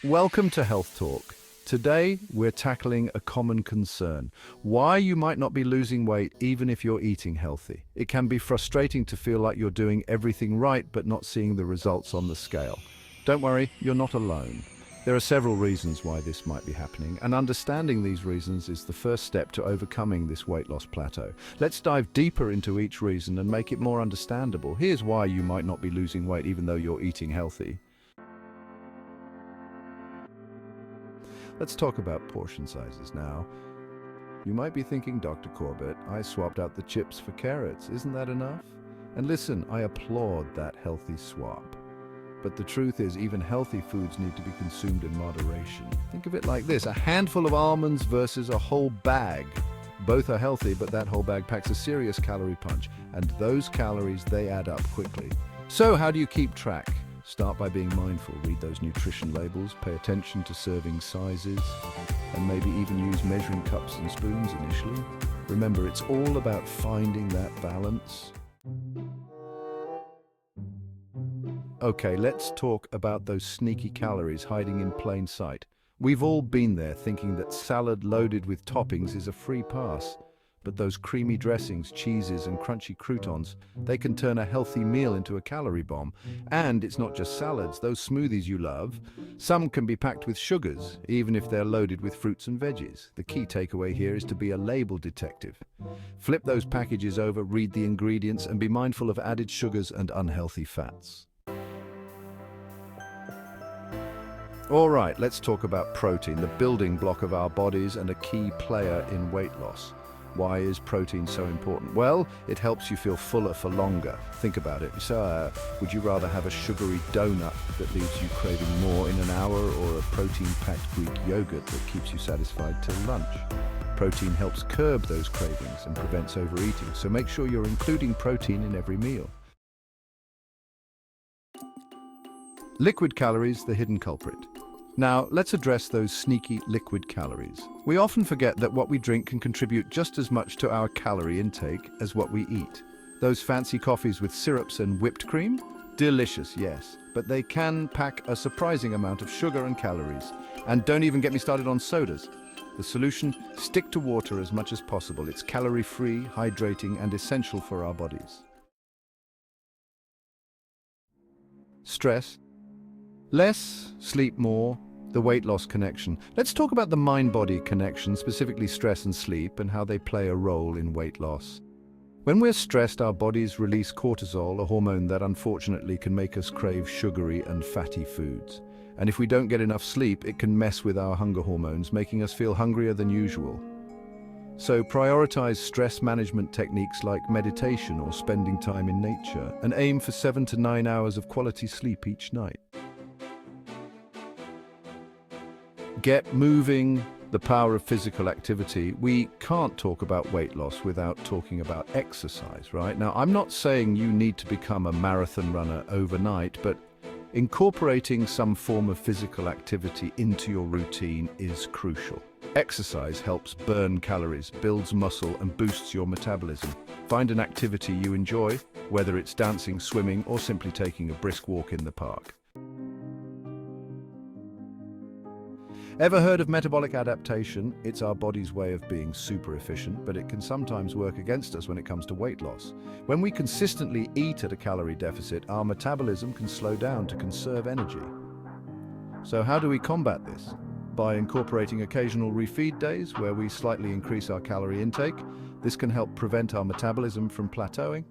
Welcome to Health Talk. Today, we're tackling a common concern: why you might not be losing weight even if you're eating healthy. It can be frustrating to feel like you're doing everything right but not seeing the results on the scale. Don't worry, you're not alone. There are several reasons why this might be happening, and understanding these reasons is the first step to overcoming this weight loss plateau. Let's dive deeper into each reason and make it more understandable. Here's why you might not be losing weight even though you're eating healthy. Let's talk about portion sizes now. You might be thinking, Dr. Corbett, I swapped out the chips for carrots. Isn't that enough? And listen, I applaud that healthy swap. But the truth is, even healthy foods need to be consumed in moderation. Think of it like this: a handful of almonds versus a whole bag. Both are healthy, but that whole bag packs a serious calorie punch, and those calories, they add up quickly. So how do you keep track? Start by being mindful. Read those nutrition labels, pay attention to serving sizes, and maybe even use measuring cups and spoons initially. Remember, it's all about finding that balance. Okay, let's talk about those sneaky calories hiding in plain sight. We've all been there, thinking that salad loaded with toppings is a free pass. But those creamy dressings, cheeses, and crunchy croutons, they can turn a healthy meal into a calorie bomb. And it's not just salads, those smoothies you love. Some can be packed with sugars, even if they're loaded with fruits and veggies. The key takeaway here is to be a label detective. Flip those packages over, read the ingredients, and be mindful of added sugars and unhealthy fats. All right, let's talk about protein, the building block of our bodies and a key player in weight loss. Why is protein so important? Well, it helps you feel fuller for longer. Think about it. So, would you rather have a sugary donut that leaves you craving more in an hour, or a protein-packed Greek yogurt that keeps you satisfied till lunch? Protein helps curb those cravings and prevents overeating, so make sure you're including protein in every meal. Liquid calories, the hidden culprit. Now, let's address those sneaky liquid calories. We often forget that what we drink can contribute just as much to our calorie intake as what we eat. Those fancy coffees with syrups and whipped cream? Delicious, yes, but they can pack a surprising amount of sugar and calories. And don't even get me started on sodas. The solution: stick to water as much as possible. It's calorie-free, hydrating, and essential for our bodies. Stress. Less, sleep more, the weight loss connection. Let's talk about the mind-body connection, specifically stress and sleep, and how they play a role in weight loss. When we're stressed, our bodies release cortisol, a hormone that unfortunately can make us crave sugary and fatty foods. And if we don't get enough sleep, it can mess with our hunger hormones, making us feel hungrier than usual. So prioritize stress management techniques like meditation or spending time in nature, and aim for 7 to 9 hours of quality sleep each night. Get moving, the power of physical activity. We can't talk about weight loss without talking about exercise, right? Now, I'm not saying you need to become a marathon runner overnight, but incorporating some form of physical activity into your routine is crucial. Exercise helps burn calories, builds muscle, and boosts your metabolism. Find an activity you enjoy, whether it's dancing, swimming, or simply taking a brisk walk in the park. Ever heard of metabolic adaptation? It's our body's way of being super efficient, but it can sometimes work against us when it comes to weight loss. When we consistently eat at a calorie deficit, our metabolism can slow down to conserve energy. So how do we combat this? By incorporating occasional refeed days where we slightly increase our calorie intake. This can help prevent our metabolism from plateauing.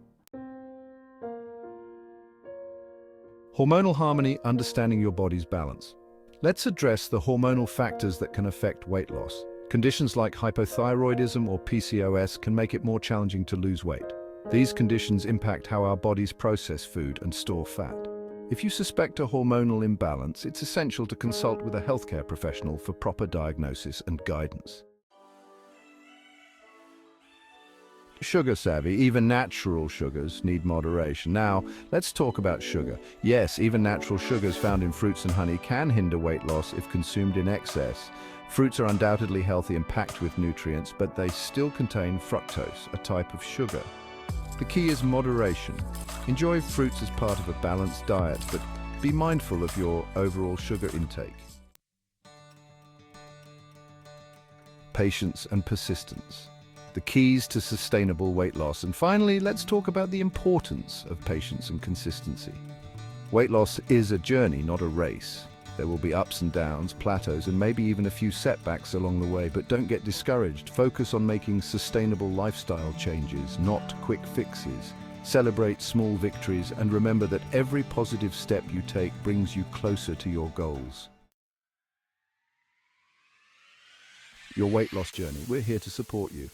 Hormonal Harmony, understanding your body's balance. Let's address the hormonal factors that can affect weight loss. Conditions like hypothyroidism or PCOS can make it more challenging to lose weight. These conditions impact how our bodies process food and store fat. If you suspect a hormonal imbalance, it's essential to consult with a healthcare professional for proper diagnosis and guidance. Sugar savvy, even natural sugars need moderation. Now, let's talk about sugar. Yes, even natural sugars found in fruits and honey can hinder weight loss if consumed in excess. Fruits are undoubtedly healthy and packed with nutrients, but they still contain fructose, a type of sugar. The key is moderation. Enjoy fruits as part of a balanced diet, but be mindful of your overall sugar intake. patience, and persistence. The keys to sustainable weight loss. And finally, let's talk about the importance of patience and consistency. Weight loss is a journey, not a race. There will be ups and downs, plateaus, and maybe even a few setbacks along the way, but don't get discouraged. Focus on making sustainable lifestyle changes, not quick fixes. Celebrate small victories and remember that every positive step you take brings you closer to your goals. Your weight loss journey, we're here to support you.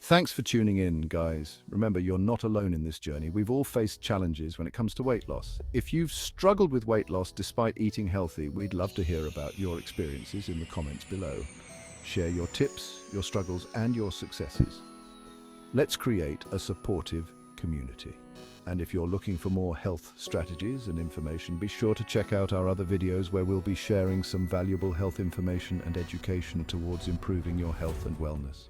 Thanks for tuning in, guys. Remember, you're not alone in this journey. We've all faced challenges when it comes to weight loss. If you've struggled with weight loss despite eating healthy, we'd love to hear about your experiences in the comments below. Share your tips, your struggles, and your successes. Let's create a supportive community. And if you're looking for more health strategies and information, be sure to check out our other videos where we'll be sharing some valuable health information and education towards improving your health and wellness.